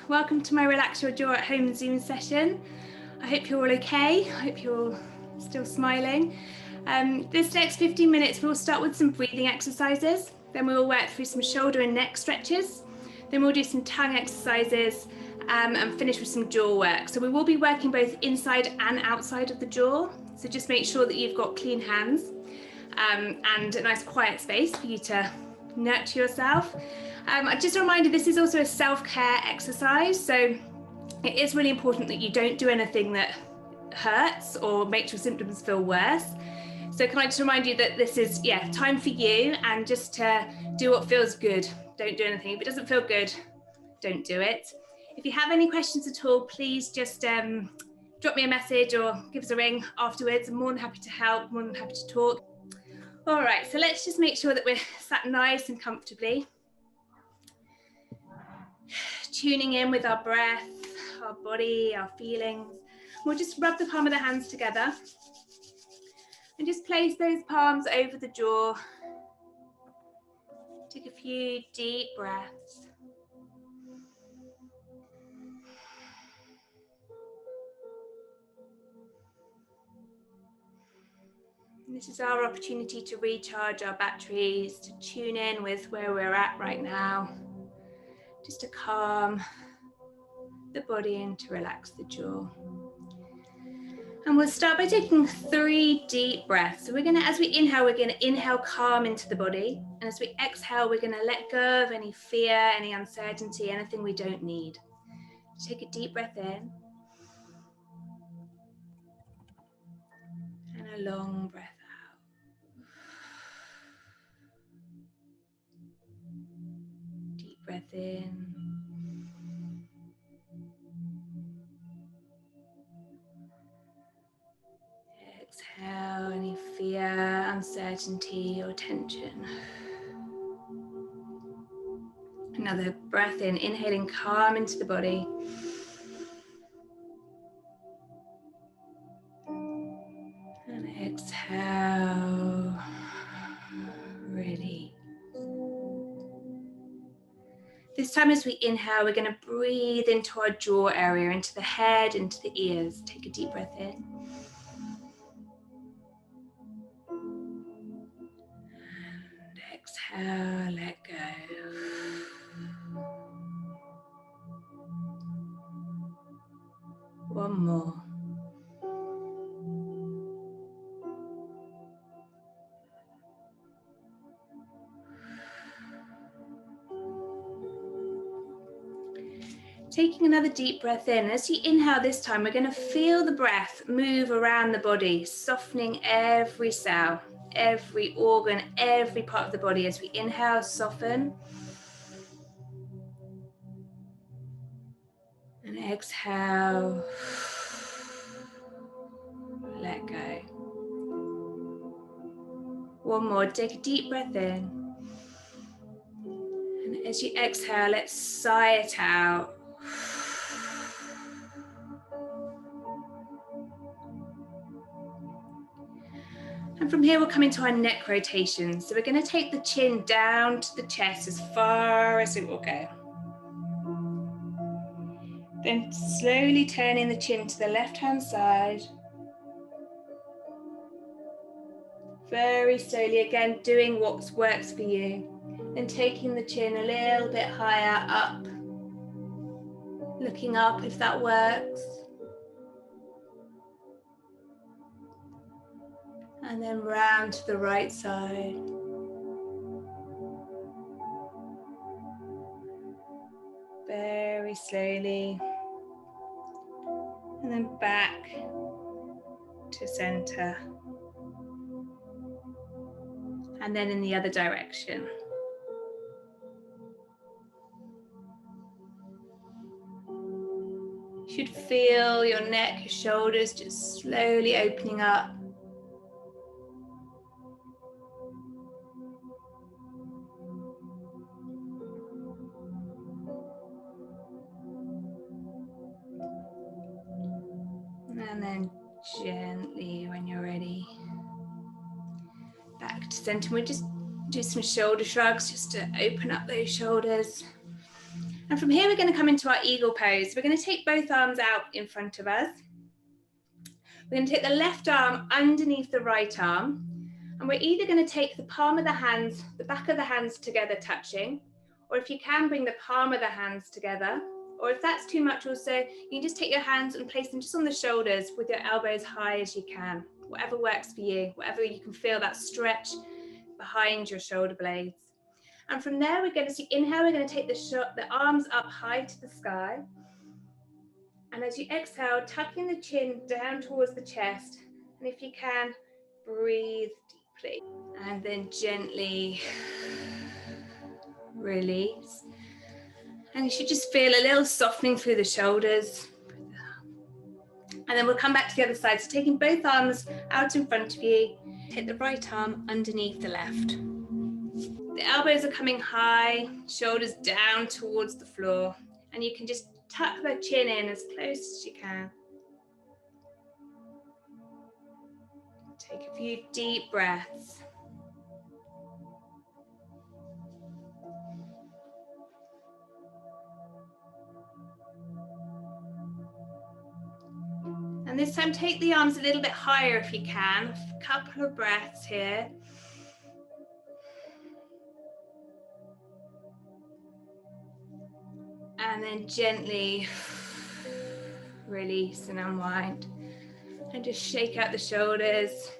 welcome to my Relax Your Jaw at Home Zoom session. I hope you're all okay. I hope you're all still smiling. This next 15 minutes, we'll start with some breathing exercises. Then we will work through some shoulder and neck stretches. Then we'll do some tongue exercises and finish with some jaw work. So we will be working both inside and outside of the jaw. So just make sure that you've got clean hands and a nice quiet space for you to nurture yourself. Just a reminder, this is also a self-care exercise, so it is really important that you don't do anything that hurts or makes your symptoms feel worse. So can I just remind you that this is time for you, and just to do what feels good. Don't do anything. If it doesn't feel good, don't do it. If you have any questions at all, please just drop me a message or give us a ring afterwards. I'm more than happy to help, more than happy to talk. All right, so let's just make sure that we're sat nice and comfortably. Tuning in with our breath, our body, our feelings. We'll just rub the palm of the hands together and just place those palms over the jaw. Take a few deep breaths. And this is our opportunity to recharge our batteries, to tune in with where we're at right now, just to calm the body and to relax the jaw. And we'll start by taking 3 deep breaths. So we're going to, as we inhale, we're going to inhale calm into the body. And as we exhale, we're going to let go of any fear, any uncertainty, anything we don't need. Take a deep breath in. And a long breath out. Deep breath in. Exhale any fear, uncertainty, or tension. Another breath in, inhaling calm into the body. And exhale, release. This time as we inhale, we're going to breathe into our jaw area, into the head, into the ears. Take a deep breath in. And exhale, let go. One more. Taking another deep breath in. As you inhale this time, we're going to feel the breath move around the body, softening every cell, every organ, every part of the body. As we inhale, soften. And exhale, let go. One more, take a deep breath in. And as you exhale, let's sigh it out. And from here, we'll come into our neck rotation. So we're going to take the chin down to the chest as far as it will go. Then slowly turning the chin to the left-hand side. Very slowly, again, doing what works for you. Then taking the chin a little bit higher up. Looking up if that works. And then round to the right side. Very slowly. And then back to center. And then in the other direction. You should feel your neck, your shoulders just slowly opening up. And then gently, when you're ready, back to center. We just do some shoulder shrugs just to open up those shoulders. And from here, we're going to come into our eagle pose. We're going to take both arms out in front of us. We're going to take the left arm underneath the right arm. And we're either going to take the palm of the hands, the back of the hands together touching, or if you can, bring the palm of the hands together. Or if that's too much also, you can just take your hands and place them just on the shoulders with your elbows high as you can. Whatever works for you, whatever you can feel that stretch behind your shoulder blades. And from there, we're going to inhale, we're going to take the arms up high to the sky. And as you exhale, tucking the chin down towards the chest. And if you can, breathe deeply. And then gently release. And you should just feel a little softening through the shoulders. And then we'll come back to the other side. So taking both arms out in front of you, take the right arm underneath the left. The elbows are coming high, shoulders down towards the floor. And you can just tuck the chin in as close as you can. Take a few deep breaths. And this time, take the arms a little bit higher if you can. A couple of breaths here. And then gently release and unwind. And just shake out the shoulders.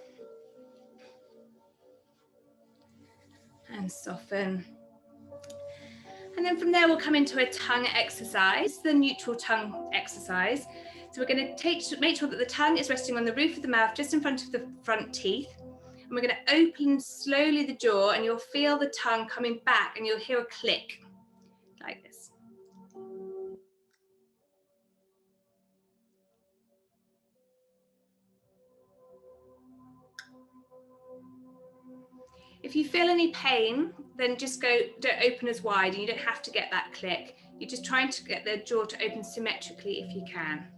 And soften. And then from there, we'll come into a tongue exercise, the neutral tongue exercise. So we're going to make sure that the tongue is resting on the roof of the mouth, just in front of the front teeth. And we're going to open slowly the jaw, and you'll feel the tongue coming back, and you'll hear a click, like this. If you feel any pain, then just don't open as wide, and you don't have to get that click. You're just trying to get the jaw to open symmetrically if you can.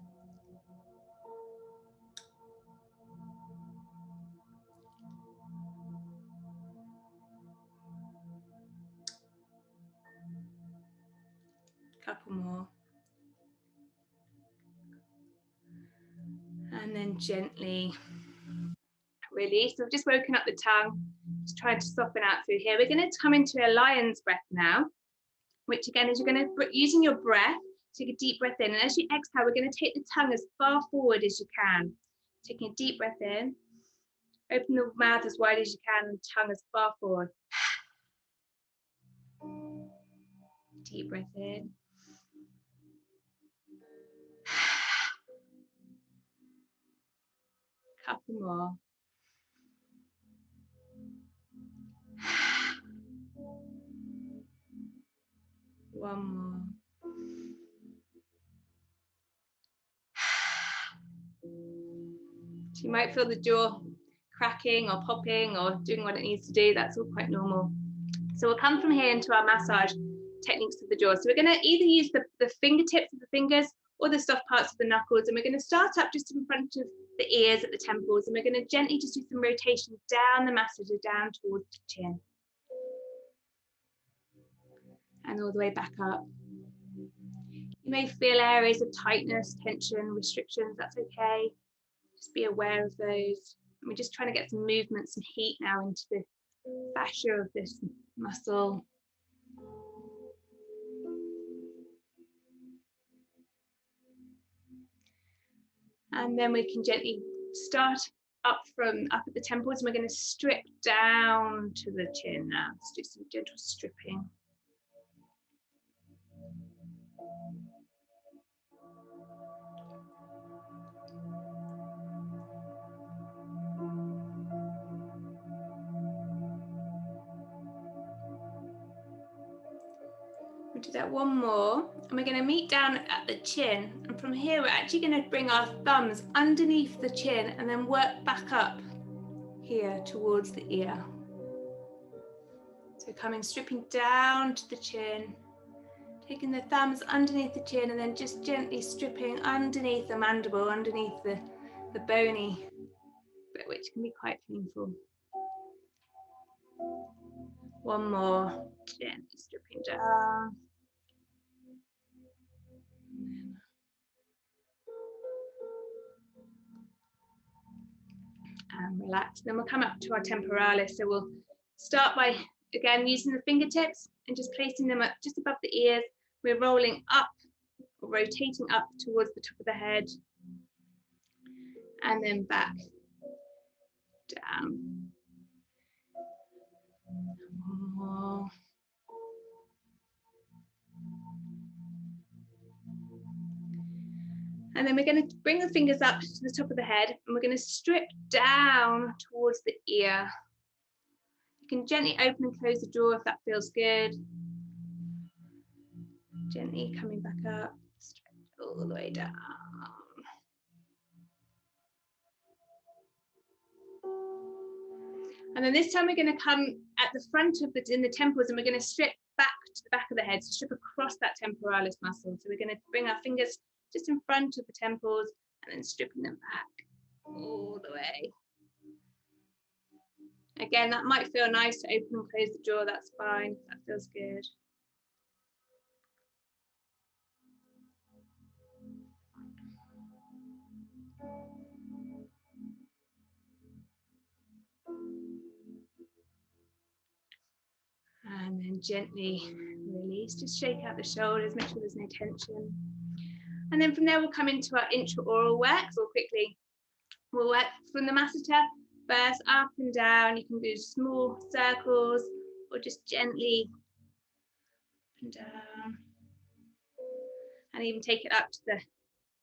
Couple more. And then gently release. So we've just woken up the tongue, just trying to soften out through here. We're going to come into a lion's breath now, which again is you're going to, using your breath, take a deep breath in. And as you exhale, we're going to take the tongue as far forward as you can. Taking a deep breath in, open the mouth as wide as you can, and tongue as far forward. Deep breath in. Couple more. One more. So you might feel the jaw cracking or popping or doing what it needs to do. That's all quite normal. So we'll come from here into our massage techniques of the jaw. So we're going to either use the fingertips of the fingers or the soft parts of the knuckles. And we're going to start up just in front of the ears at the temples. And we're going to gently just do some rotations down the massager, down towards the chin. And all the way back up. You may feel areas of tightness, tension, restrictions. That's okay. Just be aware of those. And we're just trying to get some movement, some heat now into the fascia of this muscle. And then we can gently start up at the temples, and we're going to strip down to the chin now. Let's do some gentle stripping. We'll do that one more, and we're going to meet down at the chin, and from here we're actually going to bring our thumbs underneath the chin and then work back up here towards the ear. So stripping down to the chin, taking the thumbs underneath the chin, and then just gently stripping underneath the mandible, underneath the bony bit, which can be quite painful. One more, gently stripping down. relax. Then we'll come up to our temporalis. So we'll start by, again, using the fingertips and just placing them up just above the ears. We're rolling up or rotating up towards the top of the head, and then back down. One more. And then we're going to bring the fingers up to the top of the head, and we're going to strip down towards the ear. You can gently open and close the jaw if that feels good. Gently coming back up, straight all the way down. And then this time we're going to come at the front of in the temples, and we're going to strip back to the back of the head, so strip across that temporalis muscle. So we're going to bring our fingers just in front of the temples and then stripping them back all the way. Again, that might feel nice to open and close the jaw, that's fine, that feels good. And then gently release, just shake out the shoulders, make sure there's no tension. And then from there, we'll come into our intraoral work. So we'll work from the masseter, first up and down. You can do small circles or just gently up and down. And even take it up to the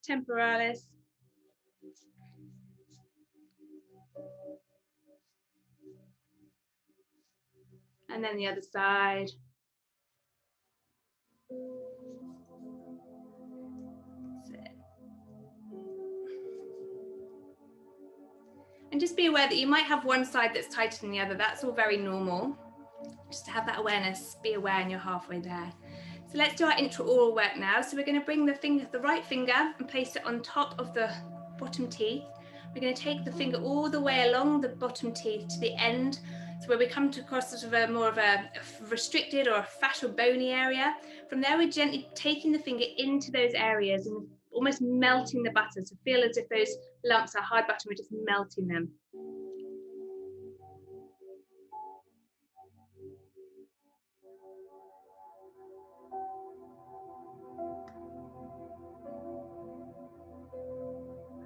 temporalis. And then the other side. And just be aware that you might have one side that's tighter than the other. That's all very normal. Just to have that awareness, be aware, and you're halfway there. So let's do our intraoral work now. So we're going to bring the right finger and place it on top of the bottom teeth. We're going to take the finger all the way along the bottom teeth to the end. So where we come to across sort of more of a restricted or a fat or bony area. From there, we're gently taking the finger into those areas and almost melting the butter. So feel as if those lumps are hard butter, we're just melting them.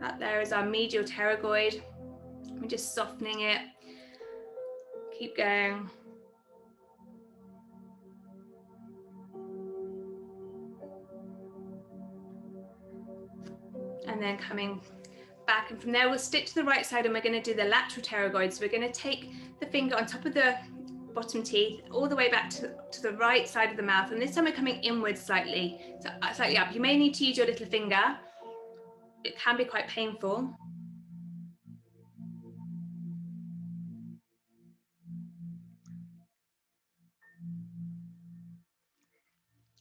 That there is our medial pterygoid. We're just softening it. Keep going. And then coming back, and from there we'll stick to the right side, and we're going to do the lateral pterygoid. So we're going to take the finger on top of the bottom teeth all the way back to the right side of the mouth, and this time we're coming inwards slightly, so slightly up. You may need to use your little finger. It can be quite painful.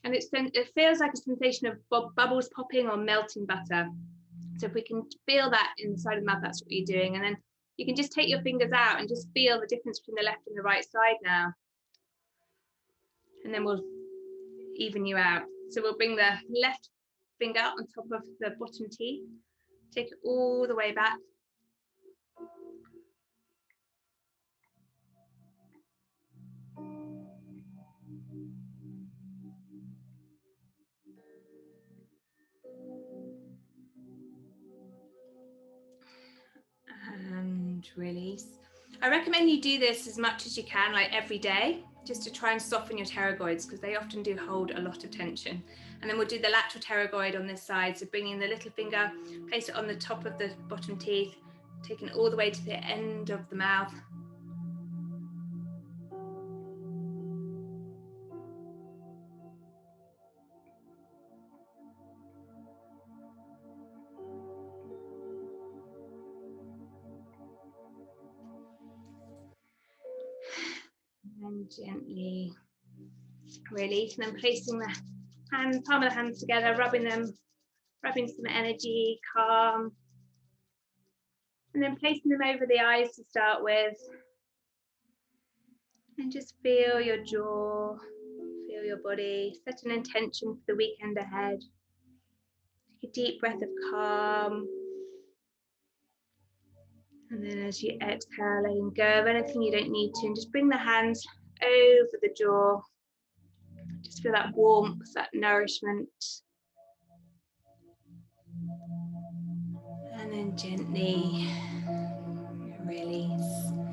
And it feels like a sensation of bubbles popping or melting butter. So if we can feel that inside of the mouth, that's what you're doing. And then you can just take your fingers out and just feel the difference between the left and the right side now. And then we'll even you out. So we'll bring the left finger on top of the bottom teeth, take it all the way back. And release. I recommend you do this as much as you can, like every day, just to try and soften your pterygoids, because they often do hold a lot of tension. And then we'll do the lateral pterygoid on this side. So bringing the little finger, place it on the top of the bottom teeth, taking it all the way to the end of the mouth. And gently release, and then placing the palm of the hands together, rubbing some energy, calm. And then placing them over the eyes to start with. And just feel your jaw, feel your body, set an intention for the weekend ahead. Take a deep breath of calm. And then as you exhale, letting go of anything you don't need to, and just bring the hands over the jaw. Just feel that warmth, that nourishment. And then gently release.